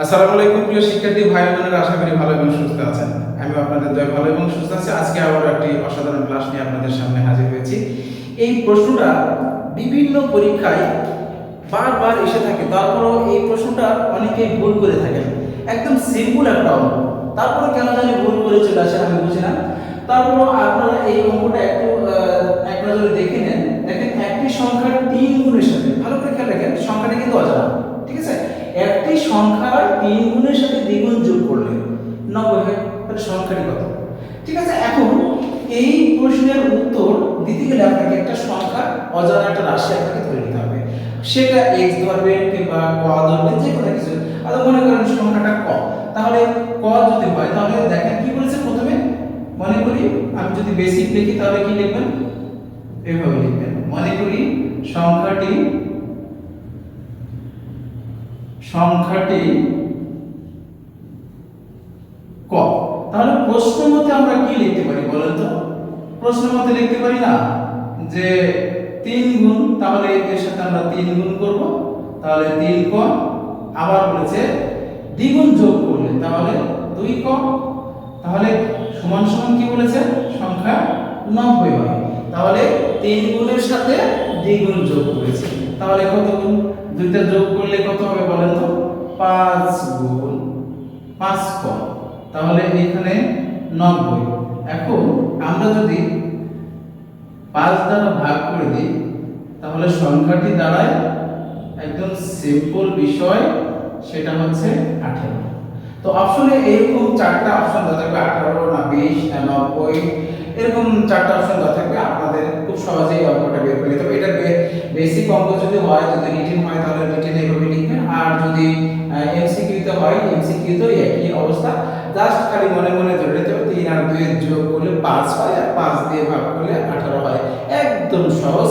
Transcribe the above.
আসসালামু আলাইকুম প্রিয় শিক্ষার্থী ভাই বোনেরা, আশা করি ভালো এবং সুস্থ আছেন। আমি আপনাদের দয়া ভালো এবং সুস্থ আছি। আজকে আবার একটি অসাধারণ ক্লাস নিয়ে আপনাদের সামনে হাজির হয়েছি। এই প্রশ্নটা বিভিন্ন পরীক্ষায় বারবার এসে থাকে, তারপরও এই প্রশ্নটা অনেকেই ভুল করে থাকেন। একদম সিম্পল একটা অঙ্ক, তারপরে কেন জানি ভুল করে চলে আসে, আমি বুঝি না। তারপরও আপনারা এই অঙ্কটা একটু এক নজরে দেখে নেন। দেখেন, একটি সংখ্যার 3 গুণের সাথে, ভালো করে খেয়াল রাখেন, সংখ্যাটা কিন্তু অজানা, ঠিক আছে? একটি সংখ্যার 3 গুণের সাথে দ্বিগুণ যোগ করলে 90 হয়, তাহলে সংখ্যাটি কত? ঠিক আছে, এখন এই প্রশ্নের উত্তর দিতে গেলে আপনাকে একটা সংখ্যা, অজানা একটা রাশি আপনাকে ধরে নিতে হবে। সেটা x ধরবেন কিংবা ক ধরবেন, যে কোনো কিছু। আর মনে করেন সংখ্যাটা ক, তাহলে ক যদি হয় তাহলে দেখেন কি বলেছে প্রথমে। মনে করি আমি যদি বেসিক লিখি তাহলে কি লিখবেন, এইভাবে লিখবেন। মনে করি সংখ্যাটি সংখ্যাটি ক। তাহলে প্রশ্ন মতে আমরা কি লিখতে পারি বলেন তো? প্রশ্ন মতে লিখতে পারি না যে 3 গুণ, তাহলে এর সাথে আমরা 3 গুণ করব, তাহলে 3 ক। আবার বলেছে দ্বিগুণ যোগ করলে তাহলে 2 ক। তাহলে সমান সমান কি বলেছে, সংখ্যা 90 হয়। তাহলে 3 গুণের সাথে দ্বিগুণ যোগ করেছি, তাহলে কত গুণ? দুইটা যোগ করলে কত হবে বলেন তো? 5 গুণ 5 ক। তাহলে এখানে 90। এখন আমরা যদি 5 দ্বারা ভাগ করে দিই তাহলে সংখ্যাটি দাঁড়ায়, একদম সিম্পল বিষয়, সেটা হচ্ছে 18। তো অপশনে এরকম চারটা অপশন দেওয়া থাকবে, 18 না 20 না 90, এরকম চারটা অপশন দেওয়া থাকবে। আপনাদের খুব সহজেই অঙ্কটা বের করে নিতে হবে। এটা বেসিক অঙ্ক যদি হয়, যদি রিটেন হয় তাহলে রিটেন এইভাবে লিখবেন, আর যদি এমসিকিউ তে হয় এমসিকিউ তো একই অবস্থা। জাস্ট খালি মনে মনে ধরে নিতে হবে 3 আর 2 এর যোগ করলে 5 হয়, আর 5 দিয়ে ভাগ করলে 18 হয়। একদম সহজ।